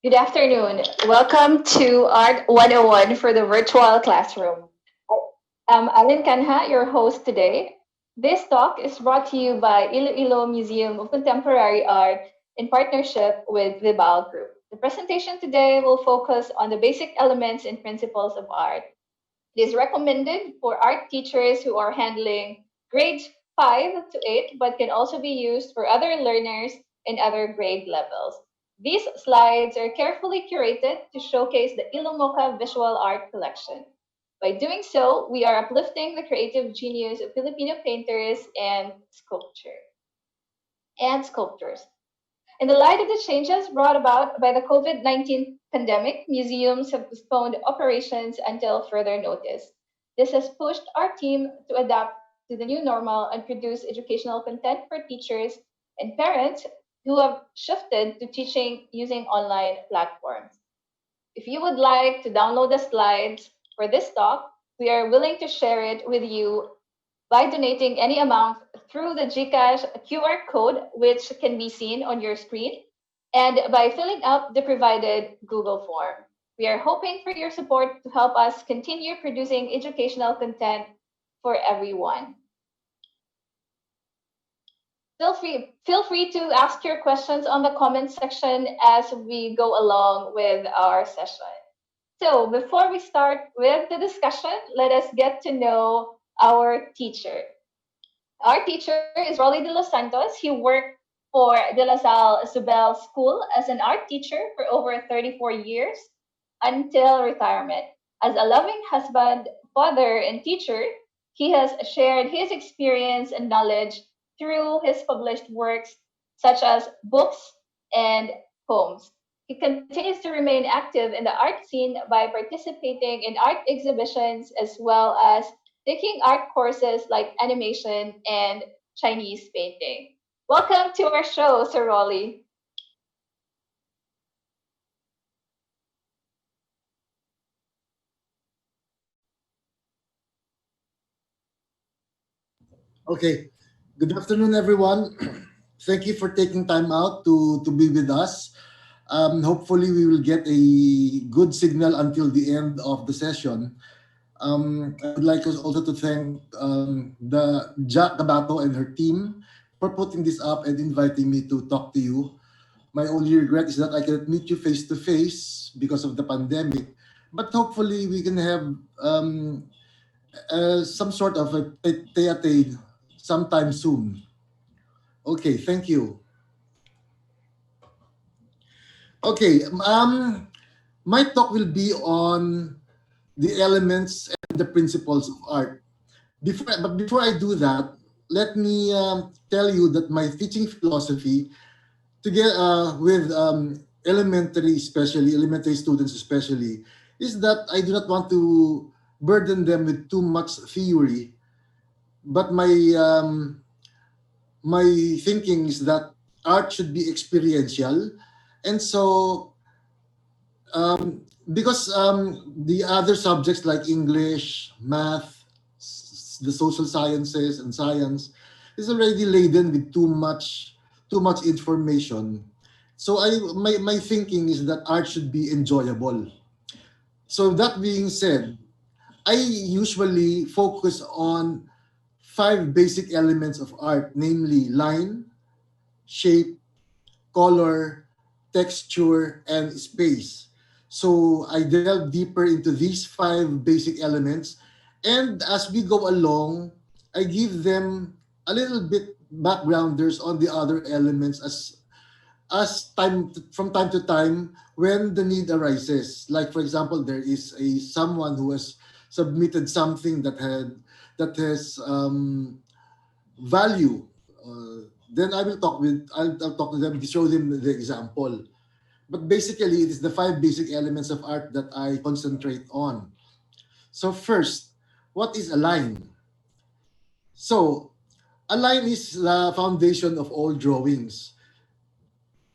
Good afternoon. Welcome to Art 101 for the virtual classroom. I'm Alin Kanha, your host today. This talk is brought to you by Iloilo Museum of Contemporary Art in partnership with the Bao Group. The presentation today will focus on the basic elements and principles of art. It is recommended for art teachers who are handling grades 5 to 8, but can also be used for other learners in other grade levels. These slides are carefully curated to showcase the ILOMOCA Visual Art Collection. By doing so, we are uplifting the creative genius of Filipino painters and sculptors. In the light of the changes brought about by the COVID-19 pandemic, museums have postponed operations until further notice. This has pushed our team to adapt to the new normal and produce educational content for teachers and parents who have shifted to teaching using online platforms. If you would like to download the slides for this talk, we are willing to share it with you by donating any amount through the GCash QR code, which can be seen on your screen, and by filling out the provided Google form. We are hoping for your support to help us continue producing educational content for everyone. Feel free to ask your questions on the comment section as we go along with our session. So, before we start with the discussion, let us get to know our teacher. Our teacher is Rolly de los Santos. He worked for De La Salle Zubel School as an art teacher for over 34 years until retirement. As a loving husband, father, and teacher, he has shared his experience and knowledge through his published works such as books and poems. He continues to remain active in the art scene by participating in art exhibitions as well as taking art courses like animation and Chinese painting. Welcome to our show, Sir Rolly. Okay. Good afternoon, everyone. Thank you for taking time out to be with us. Hopefully, we will get a good signal until the end of the session. I would like us also to thank the Jack Cabato and her team for putting this up and inviting me to talk to you. My only regret is that I cannot meet you face to face because of the pandemic. But hopefully, we can have some sort of a tete sometime soon. Okay, thank you. Okay, my talk will be on the elements and the principles of art. Before I do that, let me tell you that my teaching philosophy, together with elementary students especially, is that I do not want to burden them with too much theory, but my thinking is that art should be experiential, and so because the other subjects like English, math, the social sciences, and science is already laden with too much information. So my thinking is that art should be enjoyable. So that being said, I usually focus on five basic elements of art, namely line, shape, color, texture, and space. So I delve deeper into these five basic elements. And as we go along, I give them a little bit backgrounders on the other elements as from time to time when the need arises. Like for example, there is a someone who has submitted something that has value. Then I'll talk to them, show them the example. But basically, it is the five basic elements of art that I concentrate on. So first, what is a line? So a line is the foundation of all drawings.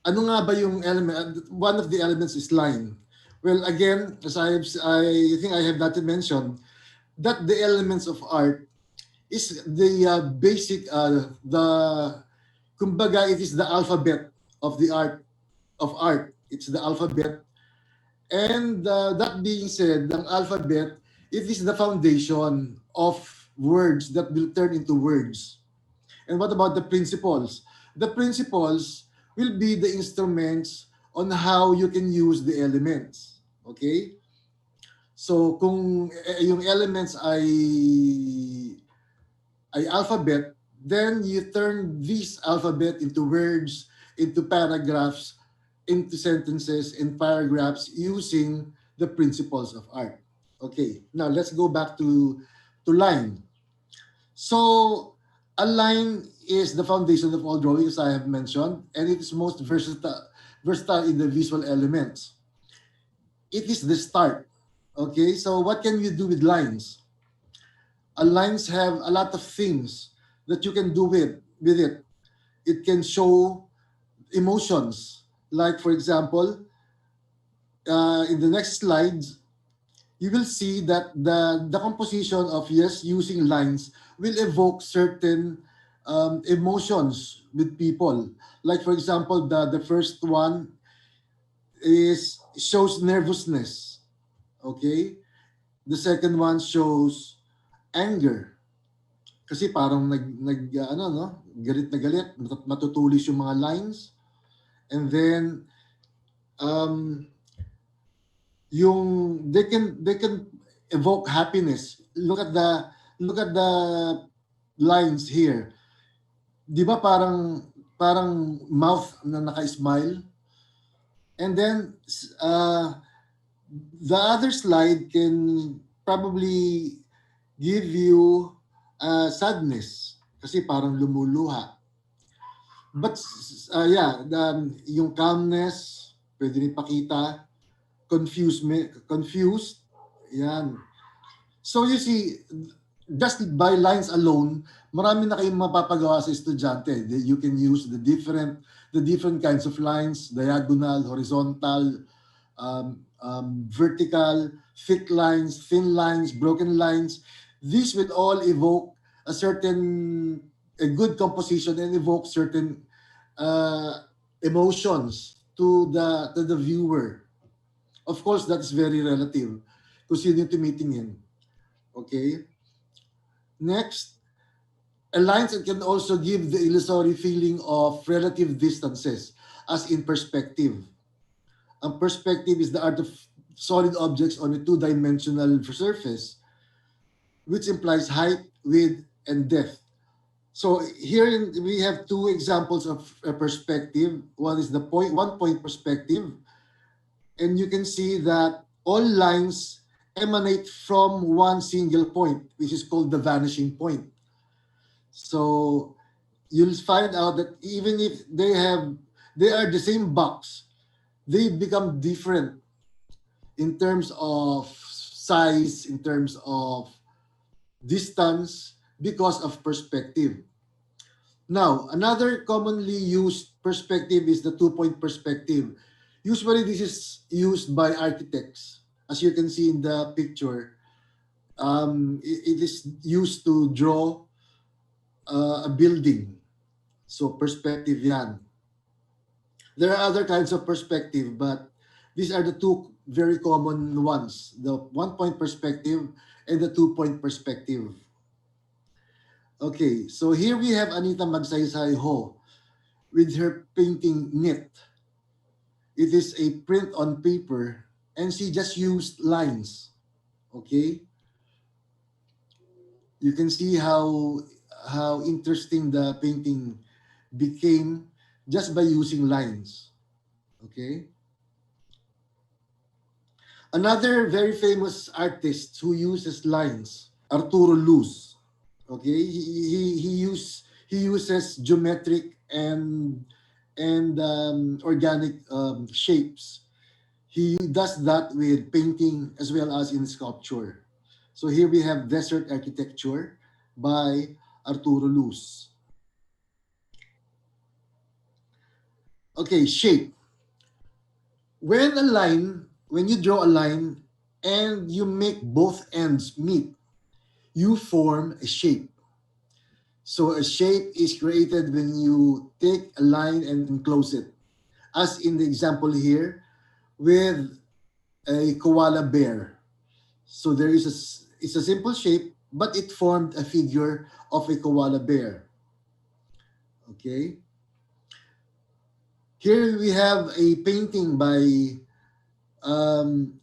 Ano nga ba yung element? One of the elements is line. Well, again, I think I have not to mention that the elements of art is the basic the kumbaga it is the alphabet of the art of art. It's the alphabet. And that being said, ang alphabet, it is the foundation of words that will turn into words. And what about the principles? The principles will be the instruments on how you can use the elements. Okay? So kung yung elements ay alphabet, then you turn this alphabet into words, into paragraphs, into sentences and paragraphs using the principles of art. Okay, now let's go back to line. So a line is the foundation of all drawing, as I have mentioned, and it is most versatile in the visual elements. It is the start. Okay, so what can you do with lines? Lines have a lot of things that you can do with it. It can show emotions. Like for example, in the next slides, you will see that the composition of yes using lines will evoke certain emotions with people. Like for example, the first one is shows nervousness. Okay, the second one shows anger. Kasi parang ano no, galit na galit, matutulis yung mga lines. And then um yung they can evoke happiness. Look at the lines here. 'Di ba parang mouth na naka-smile? And then the other slide can probably give you sadness kasi parang lumuluha. But yeah, yung calmness, pwede rin pakita, confused, yan. So you see, just by lines alone, marami na kayong mapapagawa sa estudyante. You can use the different kinds of lines, diagonal, horizontal, vertical, thick lines, thin lines, broken lines. These will all evoke a good composition and evoke certain emotions to the viewer. Of course, that is very relative kung sino yung tumitingin. Okay? Next, a lines can also give the illusory feeling of relative distances, as in perspective. Ang perspective is the art of solid objects on a two-dimensional surface, which implies height, width, and depth. So here we have two examples of a perspective. One is the one-point perspective, and you can see that all lines emanate from one single point, which is called the vanishing point. So you'll find out that even if they are the same box, they become different in terms of size, in terms of distance, because of perspective. Now, another commonly used perspective is the two-point perspective. Usually, this is used by architects. As you can see in the picture, it is used to draw a building. So, perspective yan. There are other kinds of perspective, but these are the two very common ones, the one-point perspective and the two-point perspective. Okay, so here we have Anita Magsaysay Ho with her painting Knit. It is a print on paper and she just used lines. Okay? You can see how interesting the painting became just by using lines. Okay? Another very famous artist who uses lines, Arturo Luz. Okay, he uses geometric and organic shapes. He does that with painting as well as in sculpture. So here we have Desert Architecture by Arturo Luz. Okay, shape. When you draw a line and you make both ends meet, you form a shape. So a shape is created when you take a line and enclose it. as in the example here with a koala bear. So there is it's a simple shape, but it formed a figure of a koala bear. Okay. Here we have a painting by um,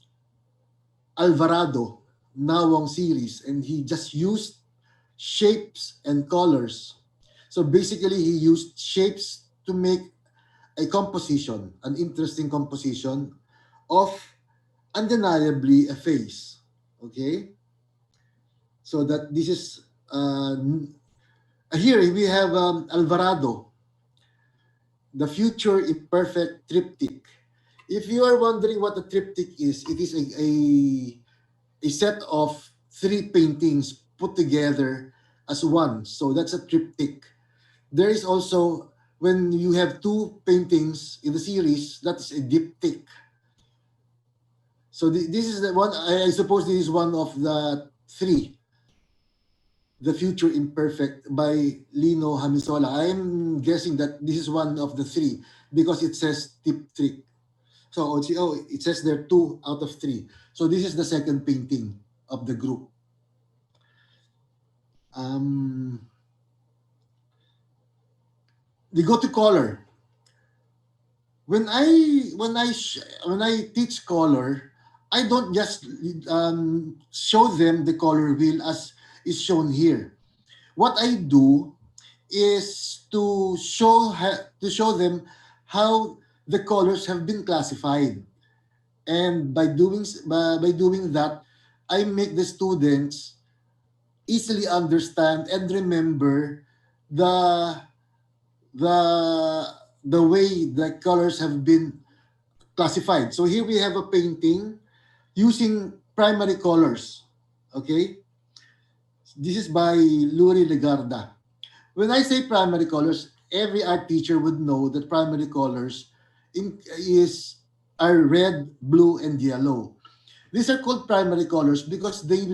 Alvarado Nawong series, and he just used shapes and colors. So basically, he used shapes to make a composition, an interesting composition of undeniably a face. Okay, so that this is here we have Alvarado, the future imperfect triptych. If you are wondering what a triptych is, it is a set of three paintings put together as one. So that's a triptych. There is also, when you have two paintings in the series, that is a diptych. So this is the one, I suppose this is one of the three, The Future Imperfect by Lino Hamisola. I'm guessing that this is one of the three because it says diptych. So it says there two out of three. So this is the second painting of the group. Um, we go to color. When I teach color, I don't just show them the color wheel as is shown here. What I do is to show them how the colors have been classified, and by doing that, I make the students easily understand and remember the the the way the colors have been classified. So here we have a painting using primary colors. Okay, this is by Luri Legarda. When I say primary colors, every art teacher would know that primary colors is are red, blue, and yellow. These are called primary colors because they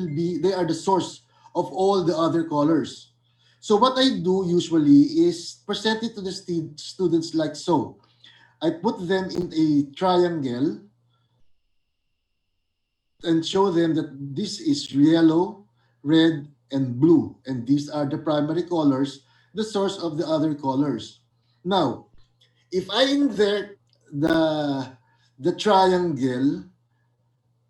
are the source of all the other colors. So what I do usually is present it to the students like so. I put them in a triangle and show them that this is yellow, red, and blue, and these are the primary colors, the source of the other colors. Now, if I invert the triangle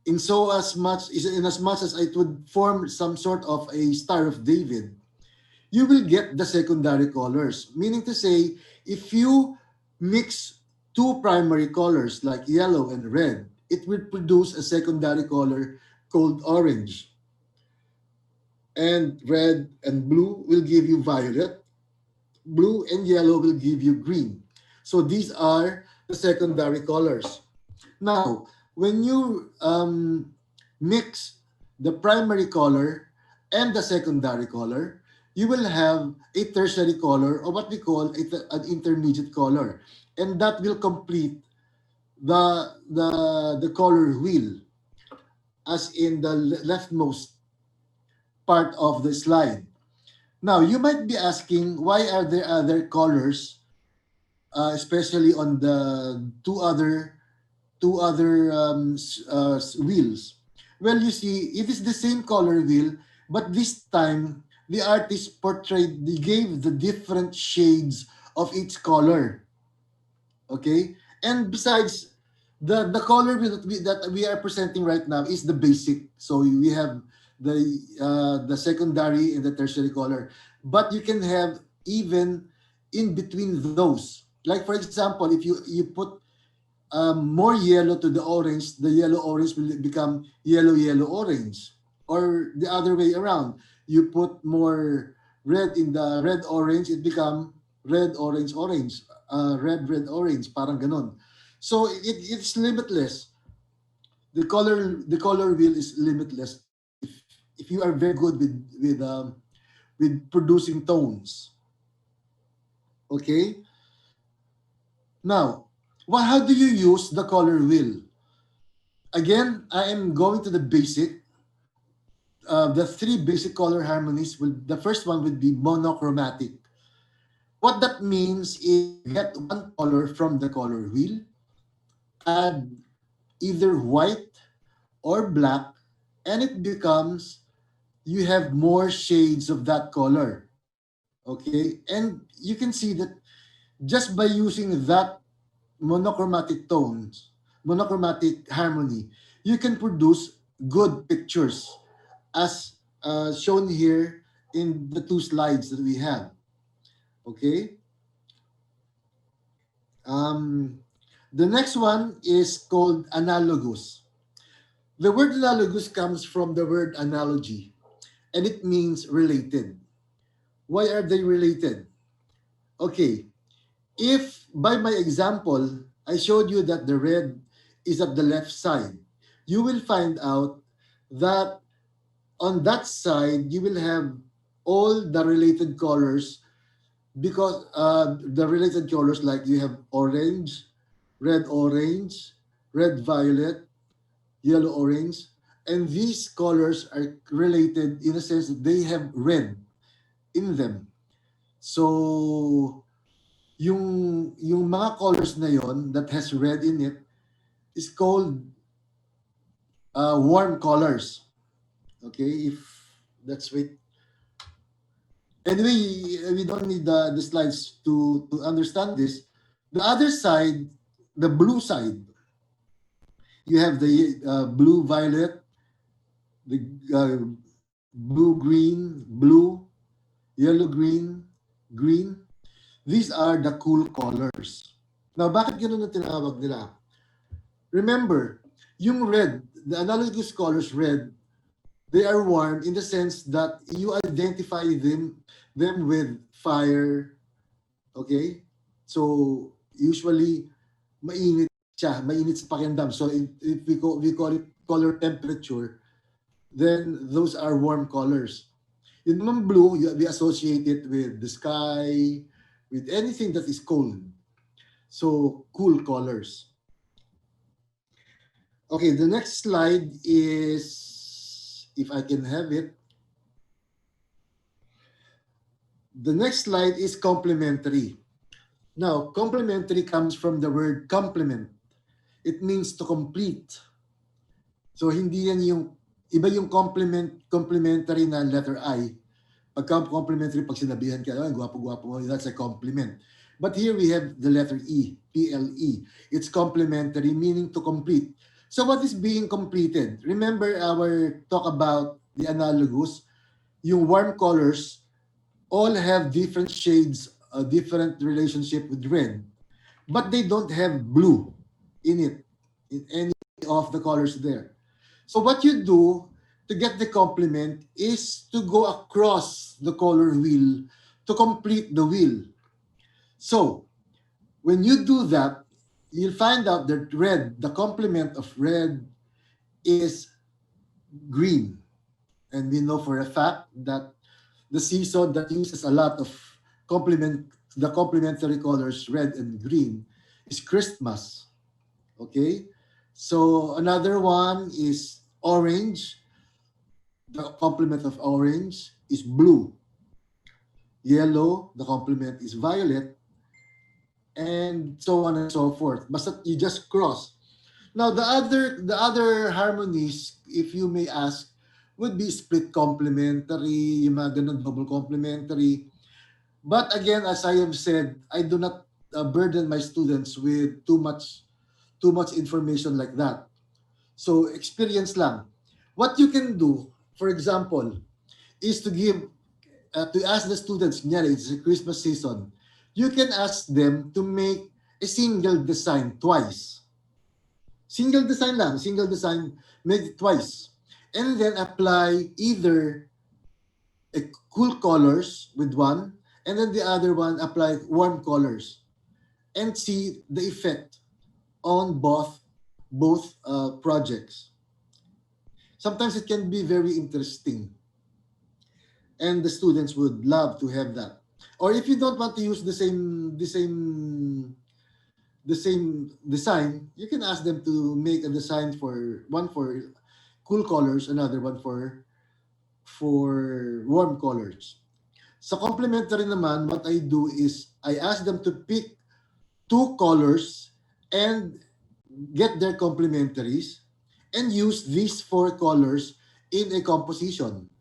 in as much as it would form some sort of a Star of David, you will get the secondary colors. Meaning to say, if you mix two primary colors like yellow and red, it will produce a secondary color called orange. And red and blue will give you violet. Blue and yellow will give you green. So these are the secondary colors. Now, when you mix the primary color and the secondary color, you will have a tertiary color, or what we call an intermediate color, and that will complete the color wheel, as in the leftmost part of the slide. Now, you might be asking, why are there other colors, especially on the two other wheels? Well, you see, it is the same color wheel, but this time the artist they gave the different shades of each color. Okay, and besides, the color wheel that we are presenting right now is the basic. So we have the secondary and the tertiary color, but you can have even in between those. Like for example, if you put more yellow to the orange, the yellow orange will become yellow orange, or the other way around. You put more red in the red orange, it become red orange, red orange, parang ganon. So it's limitless. The color wheel is limitless if you are very good with producing tones. Okay. Now, how do you use the color wheel? Again, I am going to the basic. The three basic color harmonies will. The first one would be monochromatic. What that means is you get one color from the color wheel, add either white or black, and it becomes, you have more shades of that color. Okay? And you can see that just by using that monochromatic tones, monochromatic harmony, you can produce good pictures as shown here in the two slides that we have. Okay? Um, the next one is called analogous. The word analogous comes from the word analogy, and it means related. Why are they related? Okay, if by my example, I showed you that the red is at the left side, you will find out that on that side, you will have all the related colors, because the related colors, like you have orange, red violet, yellow orange, and these colors are related in a sense that they have red in them. So yung mga colors na yon that has red in it is called warm colors. Okay, if that's wait. Anyway, we don't need the slides to understand this. The other side, the blue side, you have the blue violet, the blue green, blue, yellow green, green. These are the cool colors. Now, bakit ganun ang tinawag nila? Remember, yung red, the analogous colors red, they are warm in the sense that you identify them with fire. Okay? So, usually, mainit siya, mainit sa pakiramdam. So, if we call it color temperature, then those are warm colors. Yung naman blue, we associate it with the sky, with anything that is cold. So, cool colors. Okay, the next slide is, if I can have it, the next slide is complementary. Now, complementary comes from the word complement. It means to complete. So, hindi yan yung, iba yung complementary na letter I. Pagka complimentary, pag sinabihan ka, oh, gwapo-gwapo mo, that's a compliment. But here we have the letter E, P-L-E. It's complementary, meaning to complete. So what is being completed? Remember our talk about the analogous, yung warm colors all have different shades, a different relationship with red, but they don't have blue in it, in any of the colors there. So what you do to get the complement is to go across the color wheel to complete the wheel. So when you do that, you'll find out that red, the complement of red is green. And we know for a fact that the season that uses a lot of the complementary colors red and green is Christmas. Okay? So another one is orange. The complement of orange is blue. Yellow, the complement is violet, and so on and so forth. Basta you just cross. Now the other harmonies, if you may ask, would be split complementary, yung mga ganun, double complementary. But again, as I have said, I do not burden my students with too much information like that. So experience lang. What you can do, for example, is to ask the students, kunyari, it's a Christmas season, you can ask them to make a single design twice. Single design lang, single design, make it twice. And then apply either a cool colors with one, and then the other one apply warm colors, and see the effect on both projects. Sometimes it can be very interesting, and the students would love to have that. Or if you don't want to use the same design, you can ask them to make a design for one for cool colors, another one for warm colors. Sa complementary naman, what I do is I ask them to pick two colors and get their complementaries and use these four colors in a composition.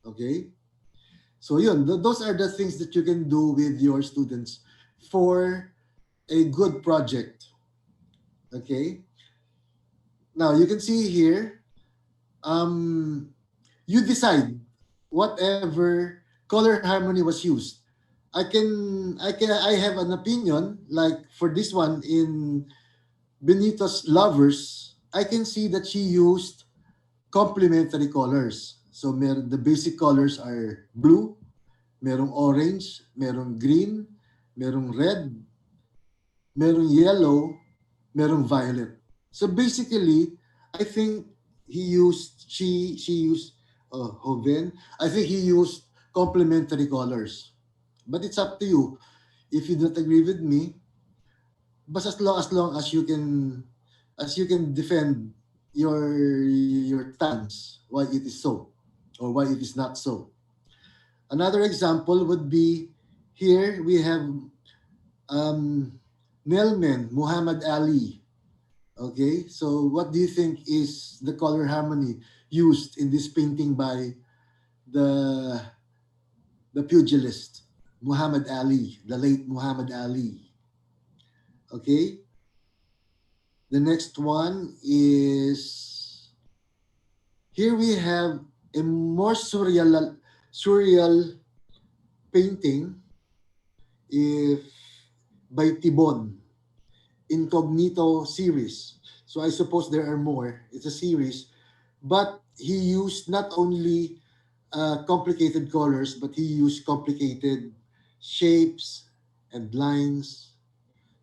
Okay? So yun, those are the things that you can do with your students for a good project. Okay? Now you can see here, um, you decide whatever color harmony was used. I have an opinion, like for this one in Benito's Lovers. I can see that she used complementary colors. So the basic colors are blue, merong orange, merong green, merong red, merong yellow, merong violet. So basically, I think she used Hoven. I think he used complementary colors. But it's up to you. If you don't agree with me, but as long as you can defend your stance why it is so or why it is not so. Another example would be here we have um, Nelman Muhammad Ali. Okay, so what do you think is the color harmony used in this painting by the the pugilist Muhammad Ali, the late Muhammad Ali? Okay, the next one is here we have a more surreal painting if by Tibon, Incognito series. So I suppose there are more. It's a series, but he used not only complicated colors, but he used complicated shapes and lines.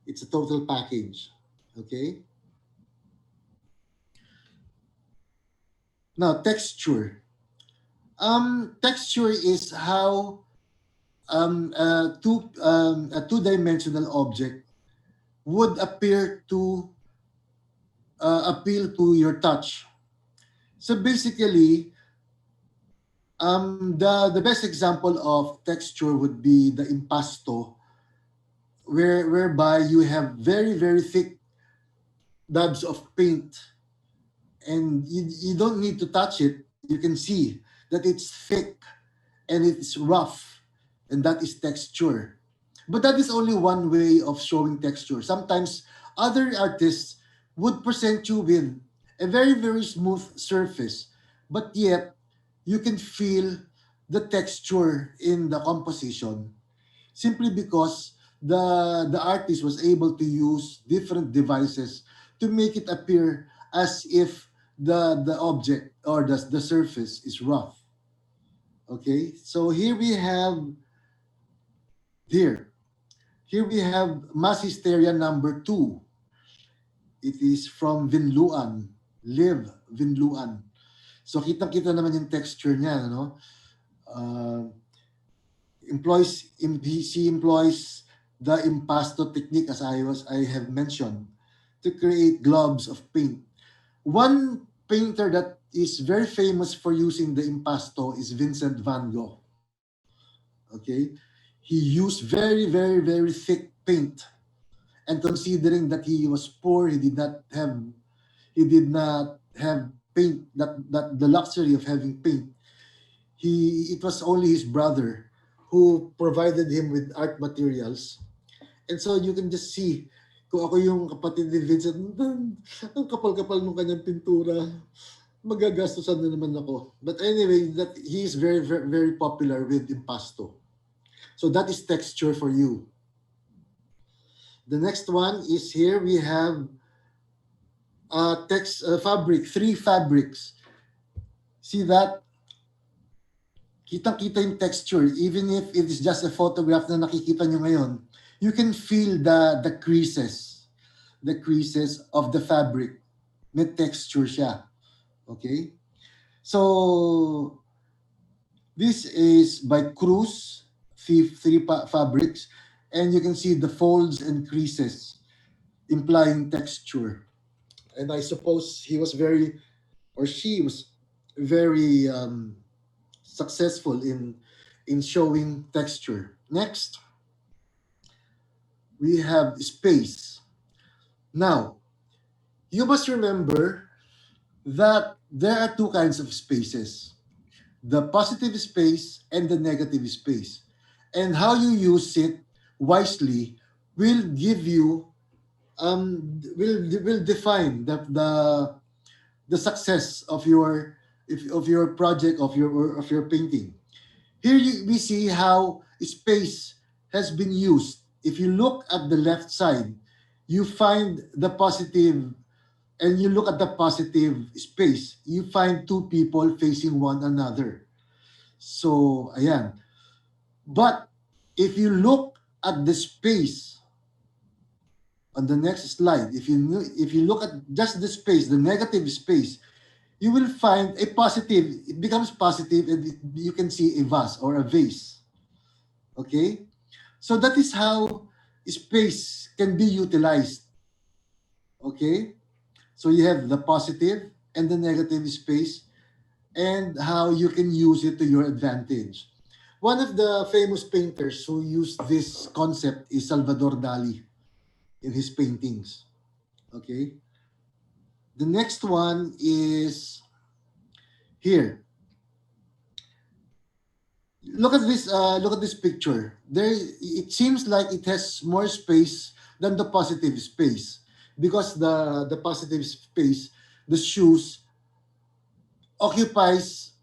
It's a total package. Okay. Now texture. Texture is how a two-dimensional object would appear to appeal to your touch. So basically, the best example of texture would be the impasto, whereby you have very thick dabs of paint, and you don't need to touch it. You can see that it's thick and it's rough, and that is texture. But that is only one way of showing texture. Sometimes other artists would present you with a very smooth surface, but yet you can feel the texture in the composition simply because the artist was able to use different devices to make it appear as if the object or the surface is rough. Okay, so here here we have Mass Hysteria number 2. It is from Vinluan, Live Vinluan. So kitang-kita naman yung texture niya, no? Uh, she employs the impasto technique as I have mentioned to create globs of paint. One painter that is very famous for using the impasto is Vincent van Gogh. Okay, he used very thick paint, and considering that he was poor, he did not have paint, that the luxury of having paint. It was only his brother who provided him with art materials. And so you can just see, kung ako yung kapatid ni Vincent, ang kapal-kapal ng kanyang pintura, magagastusan na naman ako. But anyway, that he is very popular with impasto. So that is texture for you. The next one is here we have fabric, 3 fabrics. See that? Kitang-kita yung texture. Even if it is just a photograph na nakikita nyo ngayon, you can feel the creases. The creases of the fabric. May texture siya. Okay? So, this is by Cruz, three fabrics. And you can see the folds and creases implying texture. And I suppose he was very, or she was very successful in showing texture. Next, we have space. Now, you must remember that there are two kinds of spaces, the positive space and the negative space. And how you use it wisely will give you will define the success of your of your project of your painting. Here we see how space has been used. If you look at the left side, you find the positive, and you look at the positive space, you find two people facing one another. So, ayan. But if you look at the space on the next slide, if you look at just the space, the negative space, you will find a positive. It becomes positive, and you can see a vase or a vase. Okay, so that is how space can be utilized. Okay, so you have the positive and the negative space, and how you can use it to your advantage. One of the famous painters who used this concept is Salvador Dali in his paintings. Okay, the next one is here. Look at this. Look at this picture. There, it seems like it has more space than the positive space, because the positive space, the shoes occupies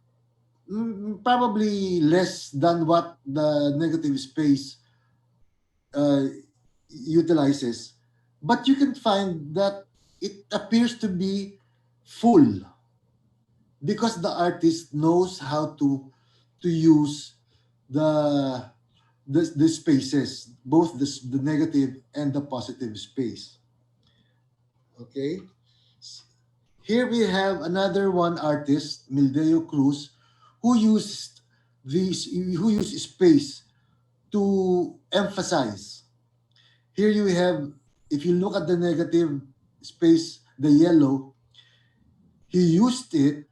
probably less than what the negative space uh, utilizes. But you can find that it appears to be full, because the artist knows how to use the the spaces, both the negative and the positive space. Okay. Here we have another one artist, Mildeo Cruz, who used who used space to emphasize. Here you have, if you look at the negative space, the yellow, he used it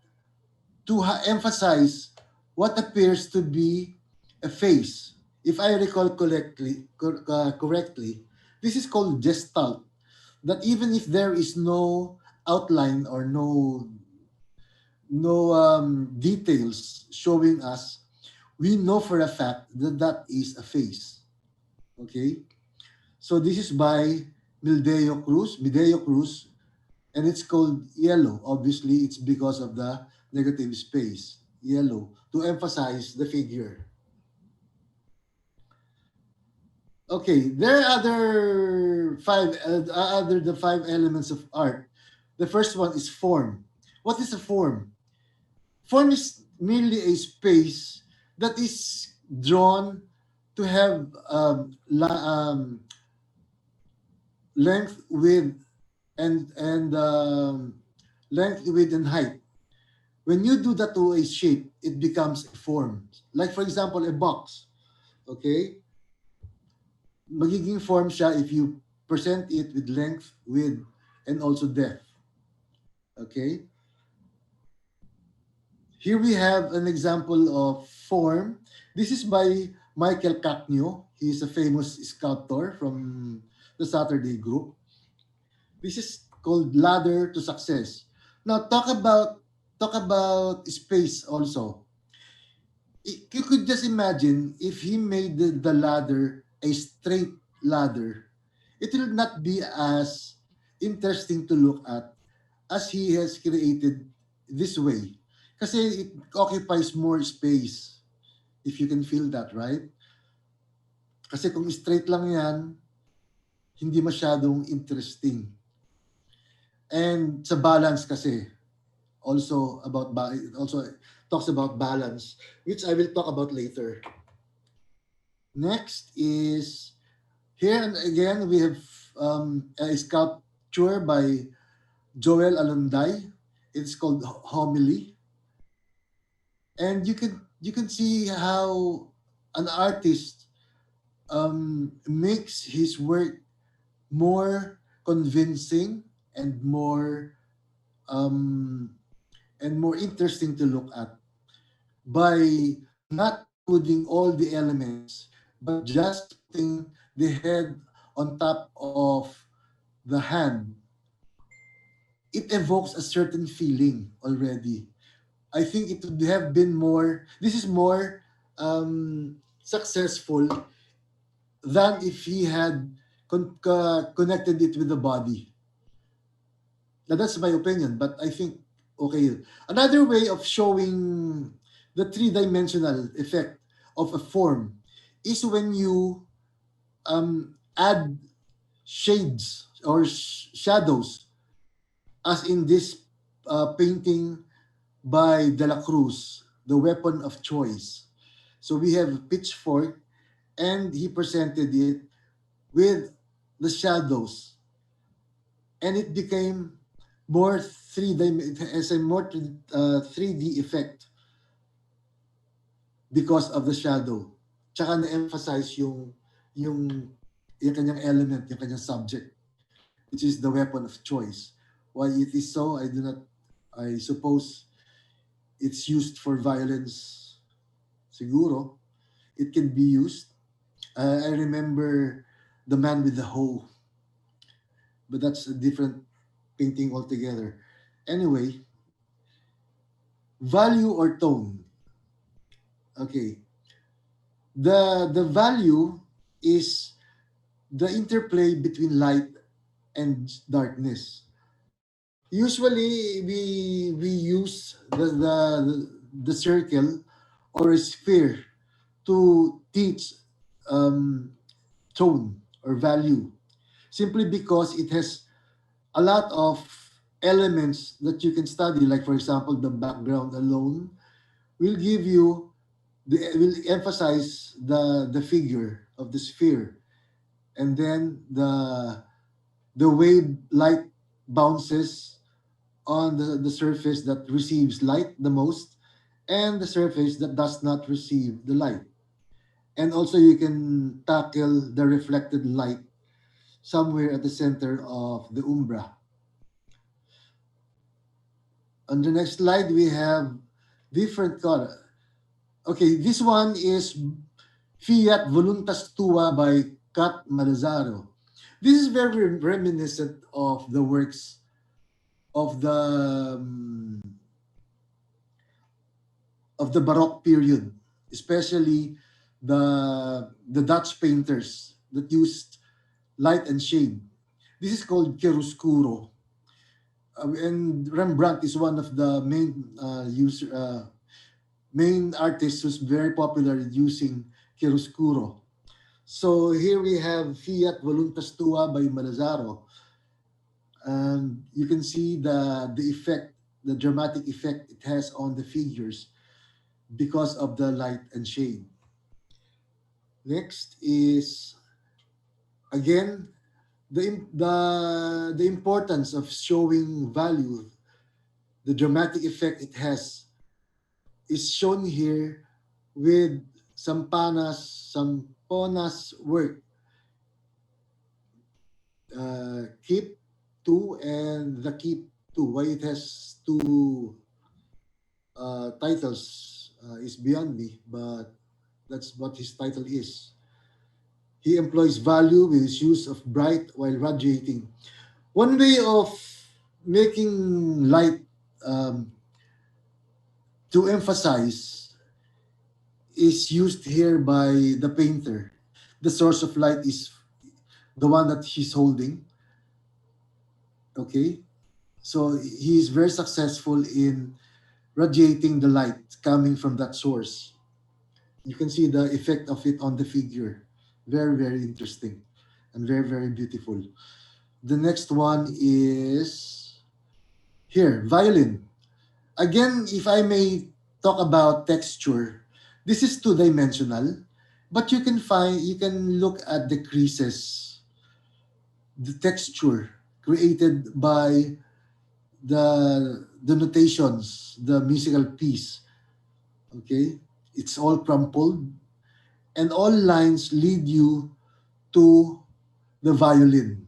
to emphasize what appears to be a face. If I recall correctly, this is called gestalt. That even if there is no outline or no details showing us, we know for a fact that that is a face. Okay, so this is by Mideo Cruz, and it's called yellow. Obviously, it's because of the negative space, yellow, to emphasize the figure. Okay, there are other the five elements of art. The first one is form. What is a form? Form is merely a space that is drawn to have length, width, and length, width, and height. When you do that to a shape, it becomes a form. Like for example, a box. Okay, magiging form siya if you present it with length, width, and also depth. Okay, here we have an example of form. This is by Michael Cacnio. He is a famous sculptor from the Saturday Group. This is called Ladder to Success. Now talk about space also. You could just imagine if he made the ladder a straight ladder, it will not be as interesting to look at as he has created this way. Kasi it occupies more space, if you can feel that, right? Kasi kung straight lang yan, hindi masyadong interesting. And sa balance kasi, it also talks about balance, which I will talk about later. Next is here, and again we have a sculpture by Joel Alunday. It's called Homily, and you can see how an artist makes his work more convincing and um, more interesting to look at by not including all the elements, but just putting the head on top of the hand, it evokes a certain feeling already. I think it would have been more, this is more successful than if he had connected it with the body. Now, that's my opinion, but I think okay. Another way of showing the three-dimensional effect of a form is when you add shades or shadows, as in this painting by De La Cruz, The Weapon of Choice. So we have pitchfork, and he presented it with the shadows, and it became more 3D. It has a more 3D effect because of the shadow. Tsaka na-emphasize yung yung kanyang element, yung kanyang subject, which is the weapon of choice. Why it is so, I do not. I suppose it's used for violence. Siguro it can be used. I remember the man with the hoe, but that's a different painting altogether. Anyway, value or tone. Okay, the value is the interplay between light and darkness. Usually, we use the circle or a sphere to teach um, tone or value, simply because it has a lot of elements that you can study. Like for example, the background alone will give you will emphasize the figure of the sphere, and then the way light bounces on the surface that receives light the most, and the surface that does not receive the light. And also you can tackle the reflected light somewhere at the center of the umbra. On the next slide, we have different color. Okay, this one is Fiat Voluntas Tua by Cat Malazzaro. This is very reminiscent of the works of the Baroque period, especially the Dutch painters that used light and shade. This is called chiaroscuro, and Rembrandt is one of the main artists who's very popular in using chiaroscuro. So here we have Fiat Voluntas Tua by Malazzaro, and you can see the effect, the dramatic effect it has on the figures because of the light and shade. Next is again the importance of showing value, the dramatic effect it has is shown here with some Ponas work, Keep 2 and the Keep 2. Why it has two titles is beyond me, but that's what his title is. He employs value with his use of bright while radiating. One way of making light um, to emphasize is used here by the painter. The source of light is the one that he's holding. Okay, so he is very successful in radiating the light coming from that source. You can see the effect of it on the figure. Very, very interesting and very, very beautiful. The next one is here, violin. Again, if I may talk about texture, this is two-dimensional, but you can look at the creases, the texture created by the notations, the musical piece. Okay, it's all crumpled, and all lines lead you to the violin.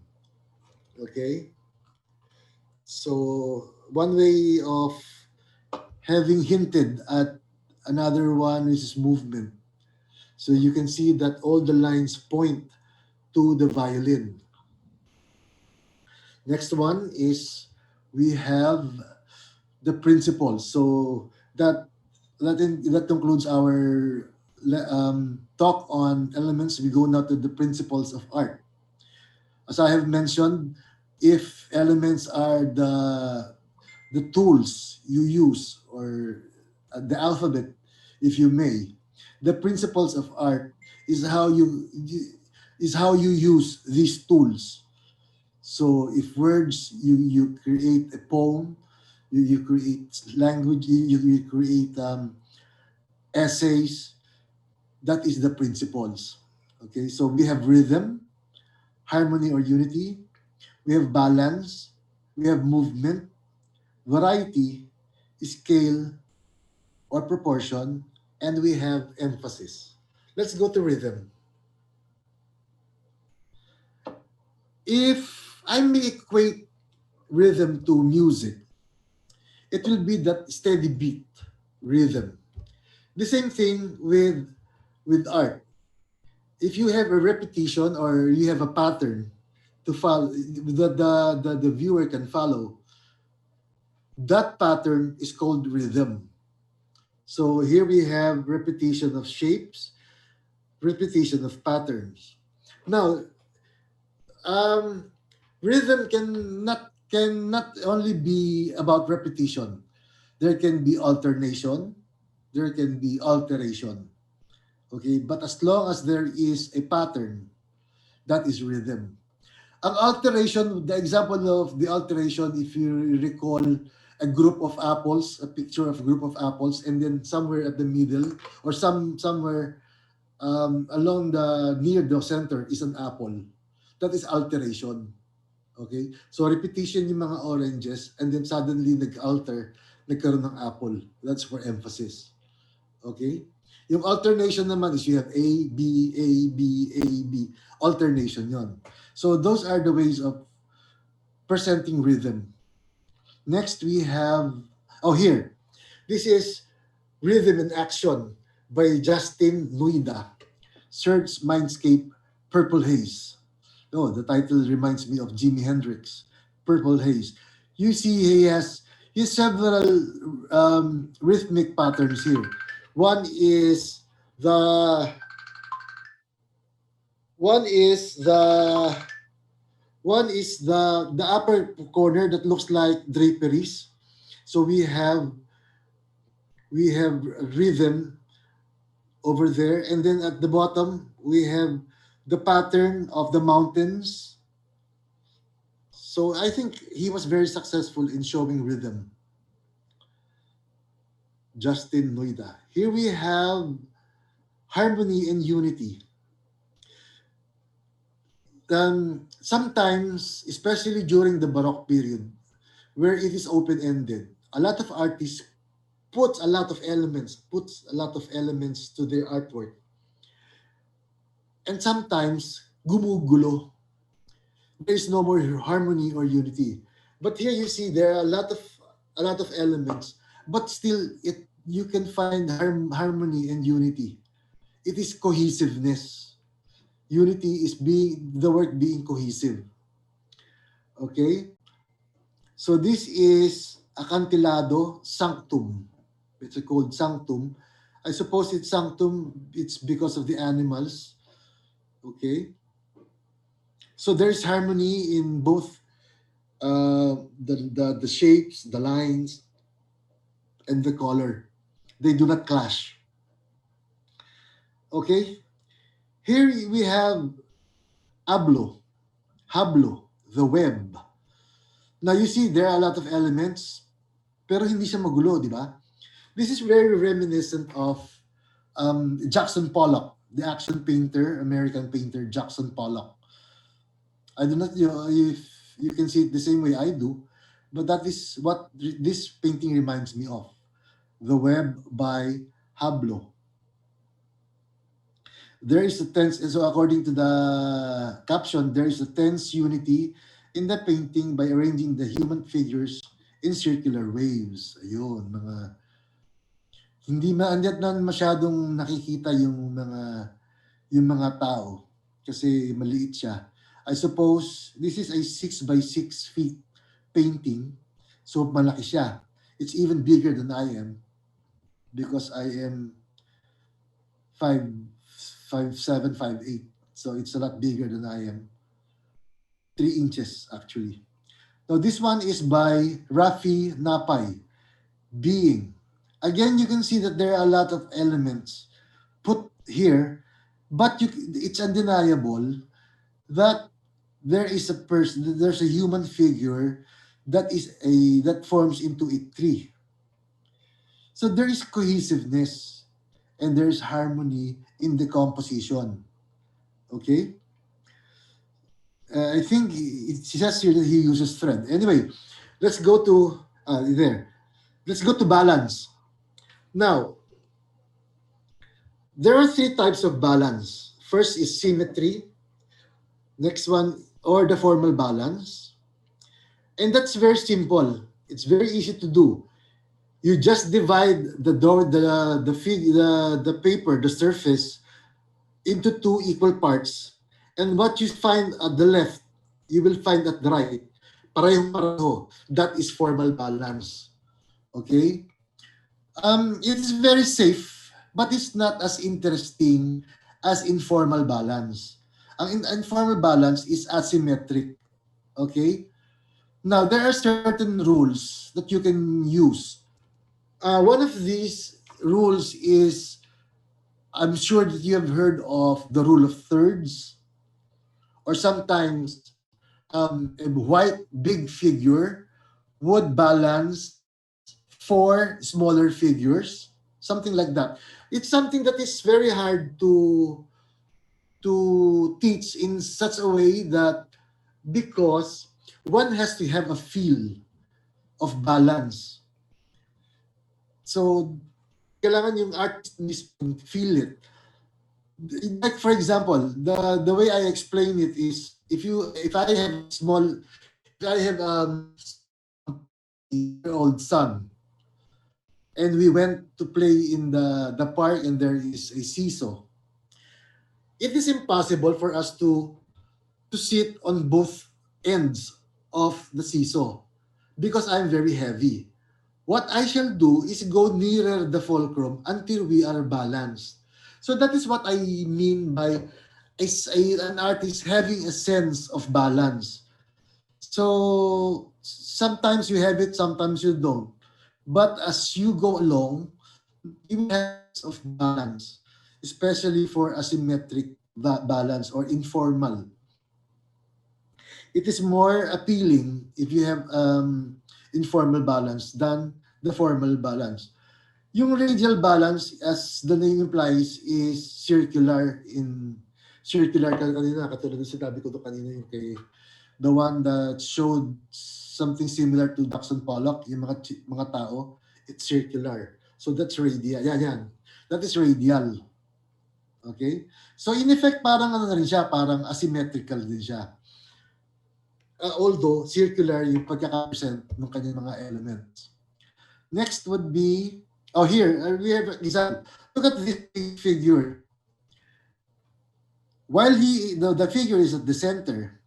Okay, so one way of having hinted at another one is movement. So you can see that all the lines point to the violin. Next one is we have the principles. So that concludes our talk on elements. We go now to the principles of art. As I have mentioned, if elements are the tools you use, or the alphabet, if you may, the principles of art is how you use these tools. So if words, you create a poem, you create language, you create essays. That is the principles. Okay, so we have rhythm, harmony or unity, we have balance, we have movement, variety, scale or proportion, and we have emphasis. Let's go to rhythm. If I may equate rhythm to music, it will be that steady beat rhythm. The same thing with art. If you have a repetition or you have a pattern to follow, the viewer can follow, that pattern is called rhythm. So here we have repetition of shapes, repetition of patterns. Now, um, rhythm cannot only be about repetition. There can be alternation, there can be alteration. Okay, but as long as there is a pattern, that is rhythm. Ang alteration, the example of the alteration, if you recall a group of apples, a picture of a group of apples, and then somewhere at the middle or somewhere along the near the center is an apple. That is alteration. Okay? So repetition yung mga oranges, and then suddenly nag-alter, nagkaroon ng apple. That's for emphasis. Okay? Yung alternation naman is you have A, B, A, B, A, B. Alternation yon. So those are the ways of presenting rhythm. Next we have, oh here, this is Rhythm in Action by Justin Nuida. Search Mindscape Purple Haze. Oh, the title reminds me of Jimi Hendrix. Purple Haze. You see he has several rhythmic patterns here. One is the one is the one is the upper corner that looks like draperies. So we have rhythm over there, and then at the bottom we have the pattern of the mountains. So I think he was very successful in showing rhythm. Justin Noida. Here we have harmony and unity. Sometimes, especially during the Baroque period, where it is open-ended, a lot of artists puts a lot of elements to their artwork. And sometimes, gumugulo. There is no more harmony or unity. But here you see there are a lot of elements, but still you can find harmony and unity. It is cohesiveness. Unity is being the work being cohesive. Okay? So this is Acantilado Sanctum. It's called Sanctum. I suppose it's Sanctum, it's because of the animals. Okay? So there's harmony in both the shapes, the lines, and the color. They do not clash. Okay? Here we have Hablo, Hablo, the web. Now you see there are a lot of elements, pero hindi siya magulo, di ba? This is very reminiscent of Jackson Pollock, the action painter, American painter Jackson Pollock. I do not know if you can see it the same way I do, but that is what this painting reminds me of. The Web by Hablo. There is a tense, and so according to the caption, there is a tense unity in the painting by arranging the human figures in circular waves. Ayun, hindi masyadong nakikita yung mga tao. kasi maliit siya. I suppose this is a 6 by 6 feet painting. So malaki siya. It's even bigger than I am because I am 5'7", 5'8". So it's a lot bigger than I am. 3 inches actually. Now this one is by Rafi Napay, Being. Again, you can see that there are a lot of elements put here, but it's undeniable that there is a person, there's a human figure that forms into a tree. So there is cohesiveness and there is harmony in the composition. Okay, I think it says here that he uses thread. Anyway, let's go to there. Let's go to balance. Now, there are three types of balance. First is symmetry. Next one, or the formal balance. And that's very simple. It's very easy to do. You just divide the paper, the surface, into two equal parts. And what you find at the left, you will find at the right. Parehong-pareho. That is formal balance. Okay? It is very safe, but it's not as interesting as informal balance. Ang informal balance is asymmetric. Okay? Now, there are certain rules that you can use. One of these rules is, I'm sure that you have heard of the rule of thirds, or sometimes a white big figure would balance four smaller figures, something like that. It's something that is very hard to teach in such a way that, because one has to have a feel of balance. So kailangan yung artist mismo feel it. Like for example, the way I explain it is, if I have if I have year old son, and we went to play in the park and there is a seesaw, it is impossible for us to sit on both ends of the seesaw because I'm very heavy. What I shall do is go nearer the fulcrum until we are balanced. So that is what I mean by an artist having a sense of balance. So sometimes you have it, sometimes you don't. But as you go along, you will have a sense of balance, especially for asymmetric balance or informal. It is more appealing if you have informal balance than the formal balance. Yung radial balance, as the name implies, is circular kanina, katulad ng sinabi ko to kanina, yung kay the one that showed something similar to Jackson Pollock, yung mga tao, it's circular. So that's radial. Yan. That is radial. Okay? So in effect, parang ano na rin siya, parang asymmetrical din siya. Although circular yung pagkaka-present ng kanyang mga elements. Next would be, here, we have an example. Look at this figure. While the figure is at the center,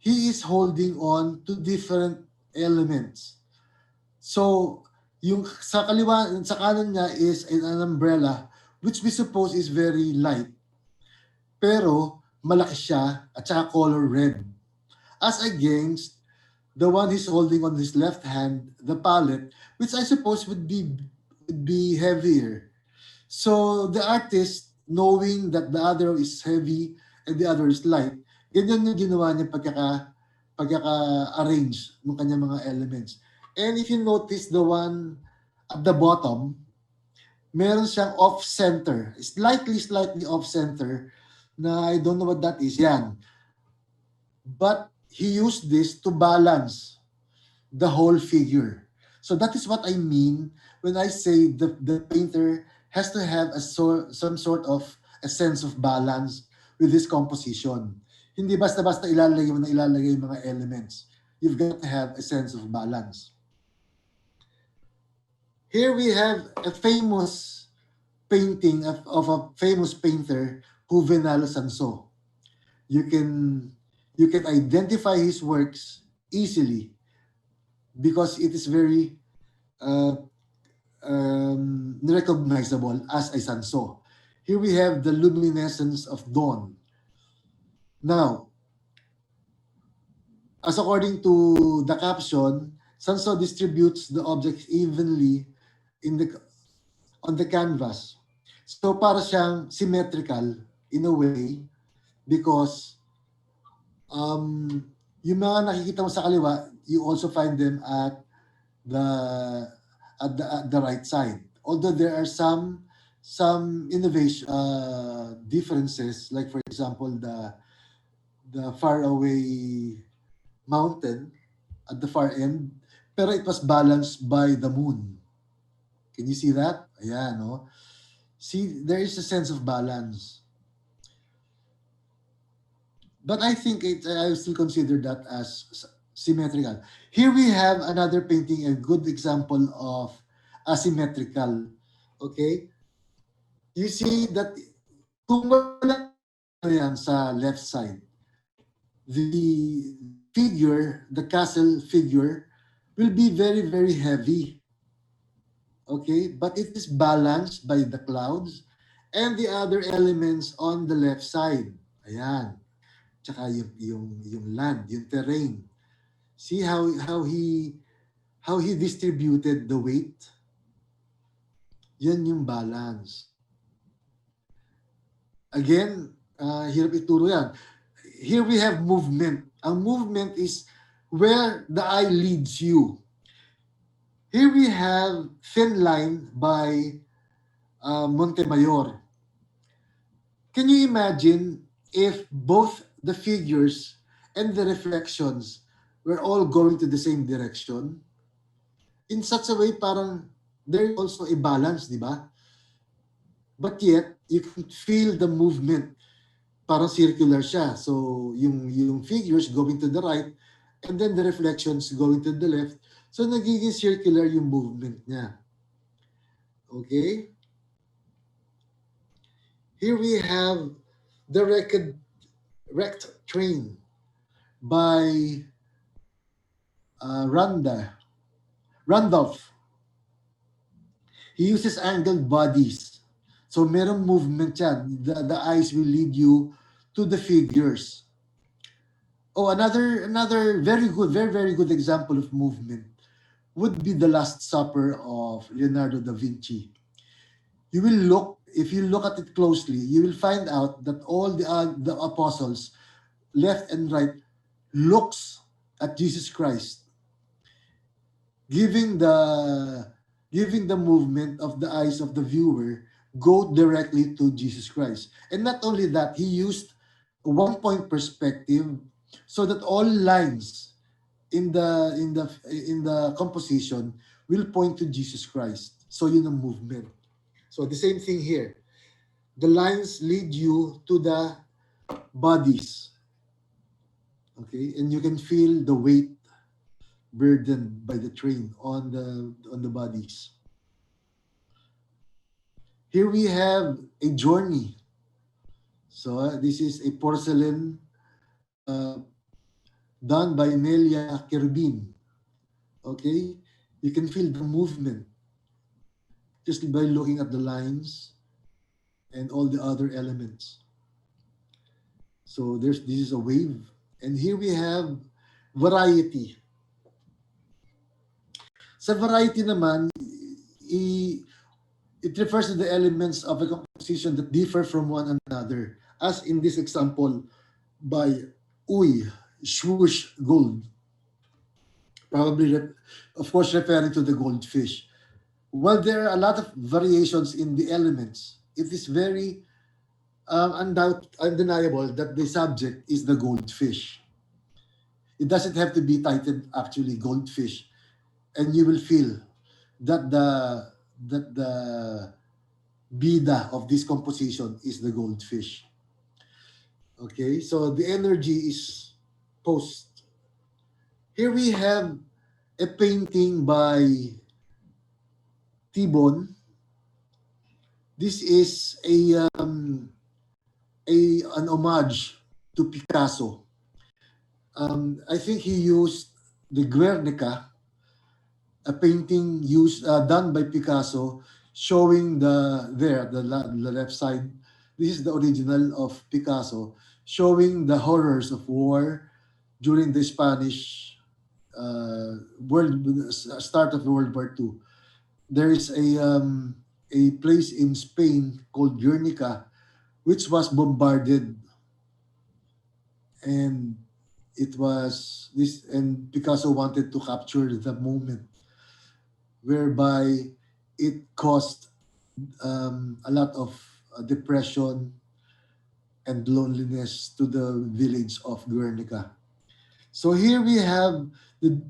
he is holding on to different elements. So, yung sa kanan niya is an umbrella, which we suppose is very light. Pero, malaki siya at saka color red. As against the one he's holding on his left hand, the palette, which I suppose would be heavier. So the artist, knowing that the other is heavy and the other is light, ganyan yung ginawa niya pagkaka-arrange ng kanyang mga elements. And if you notice the one at the bottom, meron siyang off-center, slightly off-center, na I don't know what that is, yan. But he used this to balance the whole figure. So that is what I mean when I say the painter has to have some sort of a sense of balance with his composition. Hindi basta-basta ilalagay mo yung mga elements. You've got to have a sense of balance. Here we have a famous painting of a famous painter Juvenal Sanso. You can you can identify his works easily because it is very uh, recognizable as a Sanso. Here we have the luminescence of dawn. Now, as according to the caption, Sanso distributes the objects evenly in the on the canvas. So para siyang symmetrical in a way because um, yung mga nakikita mo sa kaliwa, you also find them the at the right side. Although there are some innovation differences, like for example the far away mountain at the far end, pero it was balanced by the moon. Can you see that? Ayan, no? See, there is a sense of balance. But I think I still consider that as symmetrical. Here we have another painting, a good example of asymmetrical. Okay? You see that kung wala yan sa left side, the figure, the castle figure, will be very, very heavy. Okay? But it is balanced by the clouds and the other elements on the left side. Ayan. Tsaka yung land, yung terrain. See how he distributed the weight? Yan yung balance. Again, hirap ituro yan. Here we have movement. Ang movement is where the eye leads you. Here we have Thin Line by Montemayor. Can you imagine if both the figures and the reflections were all going to the same direction? In such a way, parang there is also a balance, di ba? But yet, you can feel the movement. Parang circular siya. So, yung figures going to the right, and then the reflections going to the left. So, nagiging circular yung movement niya. Okay? Here we have the wrecked train by Randolph. He uses angled bodies. So merong movement yan. The eyes will lead you to the figures. Oh, another very good, very, very good example of movement would be the Last Supper of Leonardo da Vinci. You will look, if you look at it closely, you will find out that all the apostles, left and right, looks at Jesus Christ, giving the movement of the eyes of the viewer go directly to Jesus Christ. And not only that, he used a one-point perspective so that all lines in the composition will point to Jesus Christ. So yun ang movement. So the same thing here. The lines lead you to the bodies. Okay, and you can feel the weight burdened by the train on the bodies. Here we have a journey. So this is a porcelain done by Nelia Kerbin. Okay, you can feel the movement just by looking at the lines and all the other elements. So this is a wave, and here we have variety. Sa variety naman, it refers to the elements of a composition that differ from one another, as in this example by Uy, Swoosh Gold. Probably, of course, referring to the goldfish. While there are a lot of variations in the elements, it is very undeniable that the subject is the goldfish. It doesn't have to be titled actually goldfish, and you will feel that the bida of this composition is the goldfish. Okay, so the energy is post. Here we have a painting by Tibon. This is a an homage to Picasso. I think he used the Guernica, a painting done by Picasso, showing the left side. This is the original of Picasso, showing the horrors of war during the Spanish world start of World War II. There is a place in Spain called Guernica, which was bombarded, and it was this, and Picasso wanted to capture the moment whereby it caused a lot of depression and loneliness to the village of Guernica. So here we have the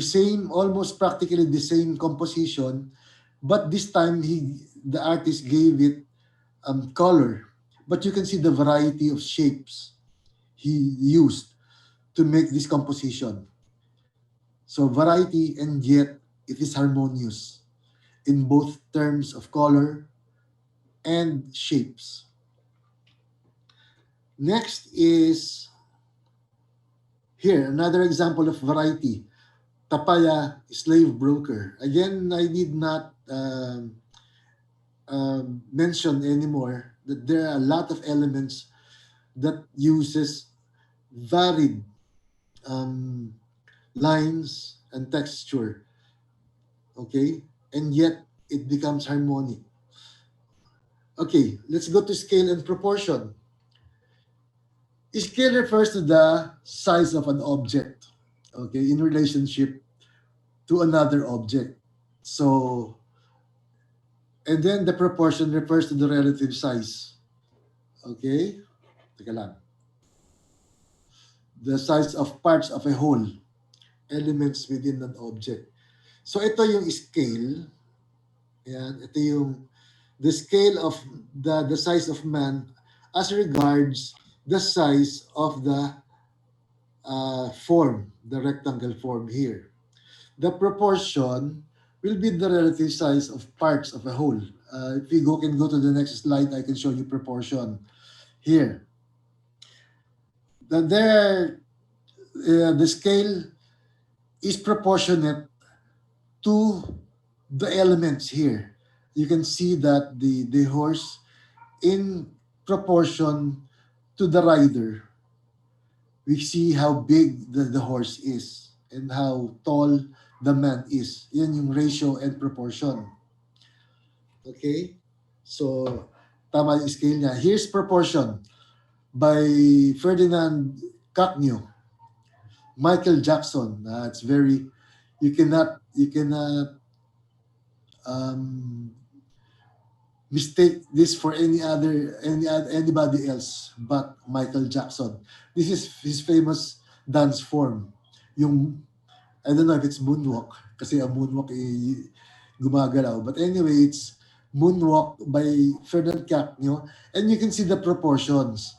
same, almost practically the same composition, but this time the artist gave it color. But you can see the variety of shapes he used to make this composition. So variety, and yet it is harmonious in both terms of color and shapes. Next is here another example of variety. Tapaya, slave broker. Again, I need not mention anymore that there are a lot of elements that uses varied um, lines and texture. Okay, and yet it becomes harmonic. Okay, let's go to scale and proportion. Scale refers to the size of an object, okay, in relationship to another object. So, and then the proportion refers to the relative size. Okay? Teka lang. The size of parts of a whole, elements within an object. So ito yung scale. Yan, ito yung the scale of the size of man as regards the size of the form, the rectangle form here. The proportion will be the relative size of parts of a whole. If you can go to the next slide, I can show you proportion here. The scale is proportionate to the elements here. You can see that the horse in proportion to the rider. We see how big the horse is and how tall the man is. Yan yung ratio and proportion. Okay? So, tama yung scale niya. Here's proportion by Ferdinand Cacnio. Michael Jackson. It's very, you cannot um, mistake this for anybody else but Michael Jackson. This is his famous dance form. Yung, I don't know if it's moonwalk, kasi ang moonwalk gumagalaw. But anyway, it's moonwalk by Ferdinand Cacnio, and you can see the proportions.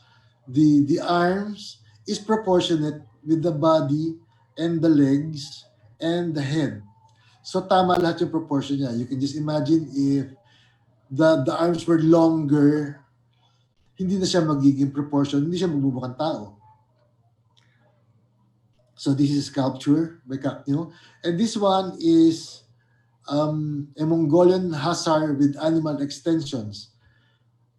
The arms is proportionate with the body and the legs and the head. So tama lahat yung proportion niya. You can just imagine if the arms were longer, hindi na siya magiging proportion, hindi siya magmumukhang tao. So this is sculpture by Cacnio. And this one is a Mongolian hussar with animal extensions.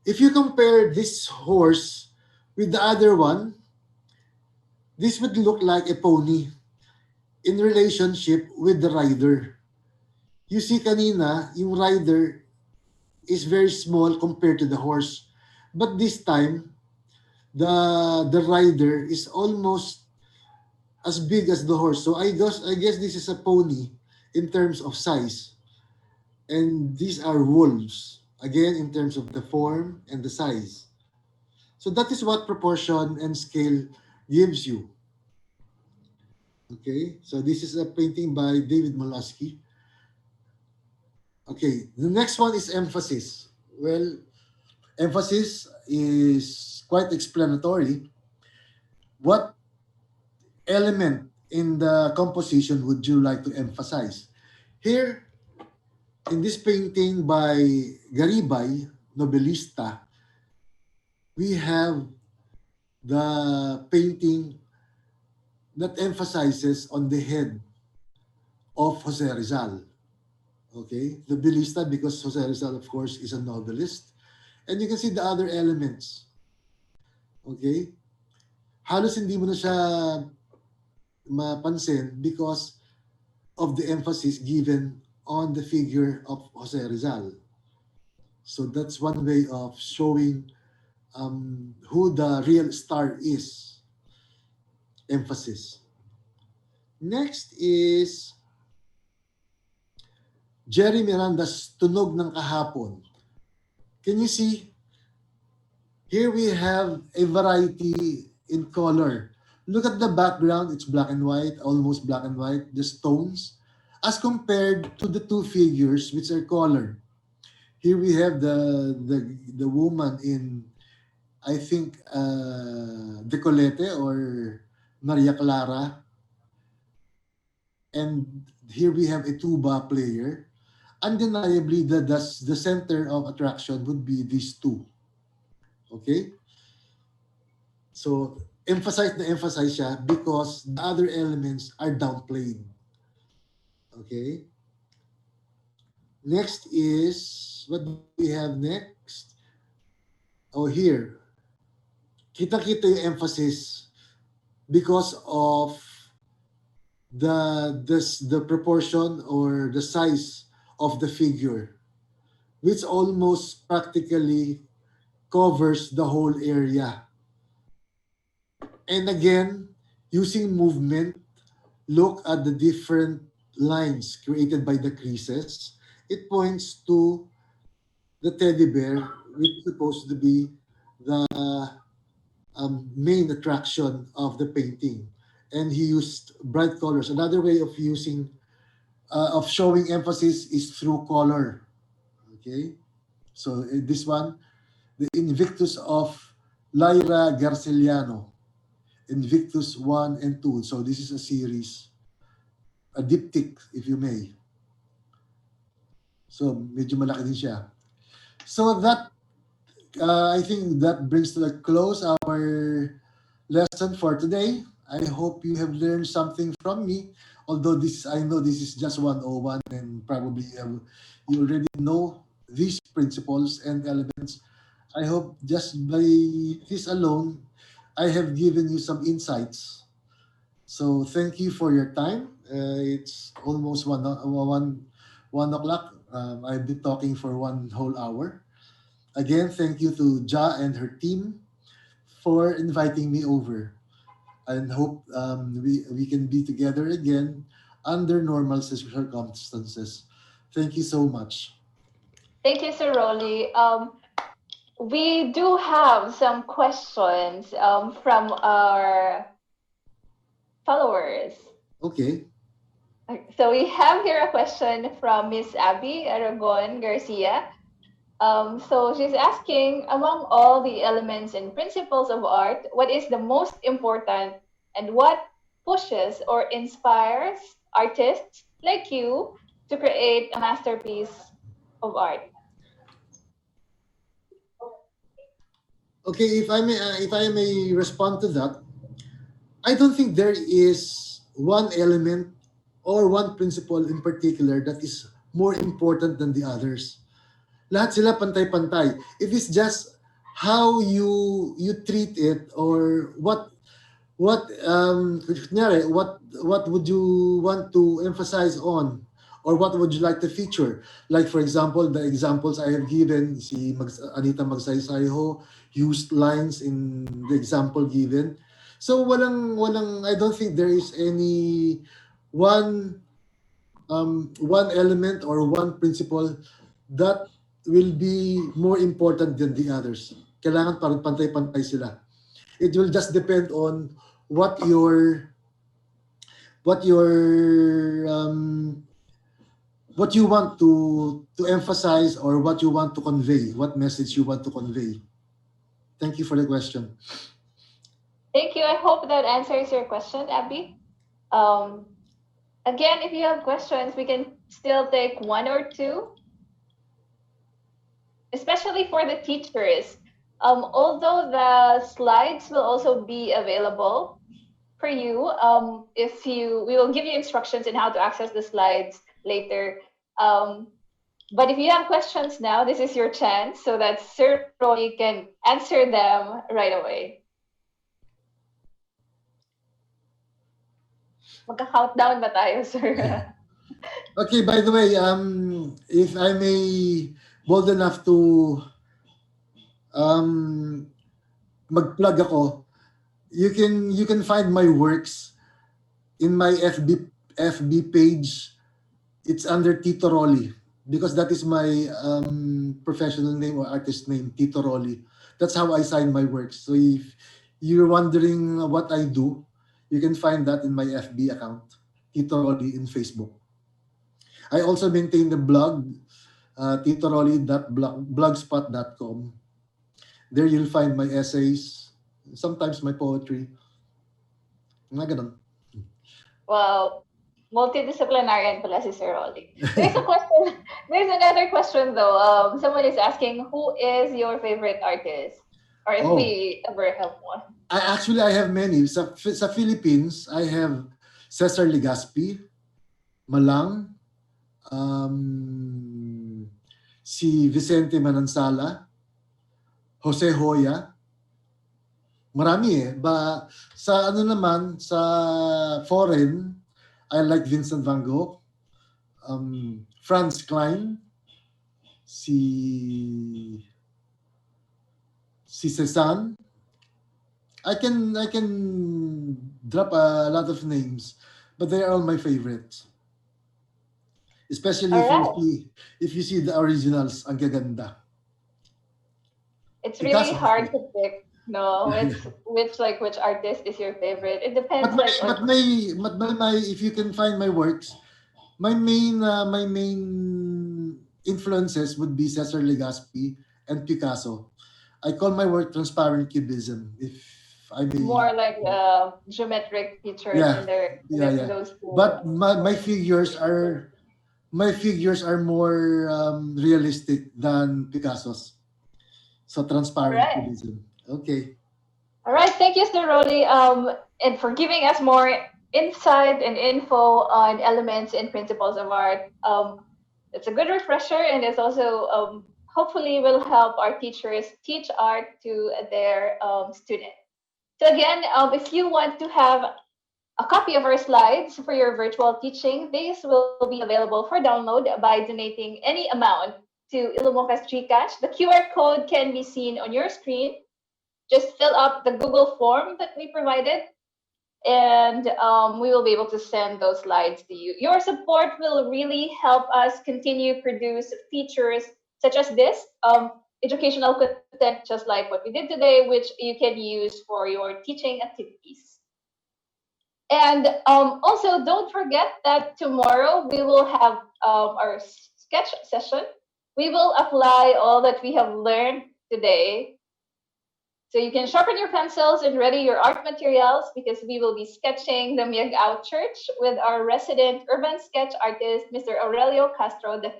If you compare this horse with the other one, this would look like a pony in relationship with the rider. You see kanina, yung rider is very small compared to the horse. But this time, the rider is almost as big as the horse. So I guess this is a pony in terms of size. And these are wolves, again in terms of the form and the size. So that is what proportion and scale gives you. Okay, so this is a painting by David Molosky. Okay, the next one is emphasis. Well, emphasis is quite explanatory. What element in the composition would you like to emphasize? Here, in this painting by Garibay, Nobelista, we have the painting that emphasizes on the head of Jose Rizal. Okay, the Bilista, because Jose Rizal, of course, is a novelist. And you can see the other elements. Okay, halos hindi mo na siya mapansin because of the emphasis given on the figure of Jose Rizal. So that's one way of showing who the real star is. Emphasis. Next is Jerry Miranda's Tunog ng Kahapon. Can you see? Here we have a variety in color. Look at the background, it's black and white, almost black and white, the stones, as compared to the two figures which are colored. Here we have the woman in, I think, Decolete or Maria Clara, and here we have a tuba player. Undeniably, the center of attraction would be these two. Okay? So, emphasize siya because the other elements are downplayed. Okay? Next is, what do we have next? Oh, here. Kita-kita yung emphasis because of the proportion or the size of the figure, which almost practically covers the whole area. And again, using movement, look at the different lines created by the creases. It points to the teddy bear, which is supposed to be the main attraction of the painting. And he used bright colors. Another way of of showing emphasis is through color. Okay, so this one, the Invictus of Lyra Garciliano, Invictus 1 and 2. So this is a series, a diptych, if you may. So medyo malaki din siya. So that, I think that brings to a close our lesson for today. I hope you have learned something from me. Although I know this is just 101 and probably you already know these principles and elements. I hope just by this alone, I have given you some insights. So thank you for your time. It's almost 1 o'clock. I've been talking for 1 whole hour. Again, thank you to Ja and her team for inviting me over, and hope we can be together again under normal circumstances. Thank you so much. Thank you, Sir Rolly. We do have some questions from our followers. Okay. So we have here a question from Miss Abby Aragon Garcia. So she's asking, among all the elements and principles of art, what is the most important and what pushes or inspires artists like you to create a masterpiece of art? Okay, if I may respond to that, I don't think there is one element or one principle in particular that is more important than the others. Lahat sila pantay-pantay. It is just how you treat it, or kunyari, what would you want to emphasize on, or what would you like to feature? Like for example, the examples I have given, si Anita Magsaysayho used lines in the example given. So walang I don't think there is any one one element or one principle that will be more important than the others. Kailangan parang pantay-pantay sila. It will just depend on what your what your what you want to emphasize, or what you want to convey, what message you want to convey. Thank you for the question. Thank you. I hope that answers your question, Abby. Um, Again, if you have questions, we can still take one or two, especially for the teachers. Although the slides will also be available for you, if you we will give you instructions on how to access the slides later. Um, but if you have questions now, this is your chance so that Sir Rolly can answer them right away. Magka-countdown ba tayo, sir? Okay, by the way, if I may bold enough to um, mag-plug ako, you can find my works in my FB page. It's under Tito Rolly because that is my professional name or artist name, Tito Rolly. That's how I sign my works. So if you're wondering what I do, you can find that in my FB account, Tito Rolly in Facebook. I also maintain the blog, titorolly.blogspot.com. There you'll find my essays, sometimes my poetry, mga ganun. Well, multidisciplinarian pala si Sir Rolly. There's a question. There's another question though. Someone is asking, who is your favorite artist? Or if Oh, we ever have one. I have many. Sa Philippines, I have Cesar Legaspi, Malang, um, si Vicente Manansala, Jose Hoya. Marami eh. Sa ano naman, sa foreign, I like Vincent van Gogh, Franz Klein, si Cezanne. I can drop a lot of names, but they are all my favorites. Especially All right. if you see the originals, ang gaganda. It's really Picasso, of hard course. to pick. No, it's which artist is your favorite. It but depends my like on. but my if you can find my works, my main influences would be Cesar Legaspi and Picasso. I call my work transparent cubism, if I may. More like geometric features Yeah, in their yeah, yeah. those two. But my figures are more realistic than Picasso's. So All transparent right. cubism. Okay. All right. Thank you, Sir Rolly, and for giving us more insight and info on elements and principles of art. It's a good refresher, and it's also hopefully will help our teachers teach art to their students. So again, if you want to have a copy of our slides for your virtual teaching, these will be available for download by donating any amount to Ilumoca's GCash. The QR code can be seen on your screen. Just fill up the Google form that we provided, and we will be able to send those slides to you. Your support will really help us continue produce features such as this, educational content, just like what we did today, which you can use for your teaching activities. And also, don't forget that tomorrow we will have our sketch session. We will apply all that we have learned today. So you can sharpen your pencils and ready your art materials because we will be sketching the Miagao Church with our resident urban sketch artist, Mr. Aurelio Castro III.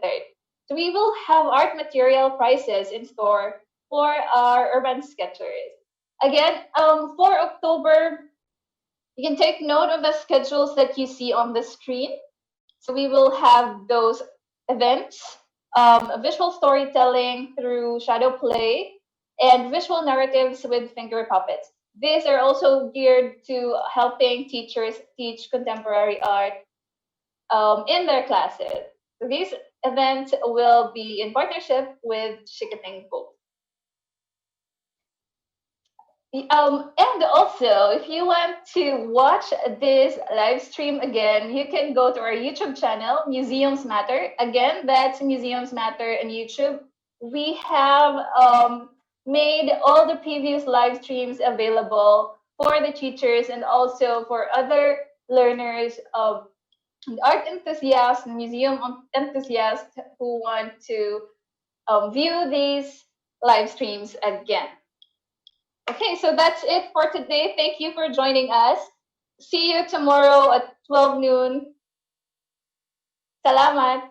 So we will have art material prices in store for our urban sketchers. Again, for October, you can take note of the schedules that you see on the screen. So we will have those events, visual storytelling through shadow play, and visual narratives with finger puppets. These are also geared to helping teachers teach contemporary art in their classes. So these events will be in partnership with Shikating Book. And also, if you want to watch this live stream again, you can go to our YouTube channel, Museums Matter. Again, that's Museums Matter on YouTube. We have made all the previous live streams available for the teachers and also for other learners, art enthusiasts, museum enthusiasts who want to view these live streams again. Okay, so that's it for today. Thank you for joining us. See you tomorrow at 12 noon. Salamat!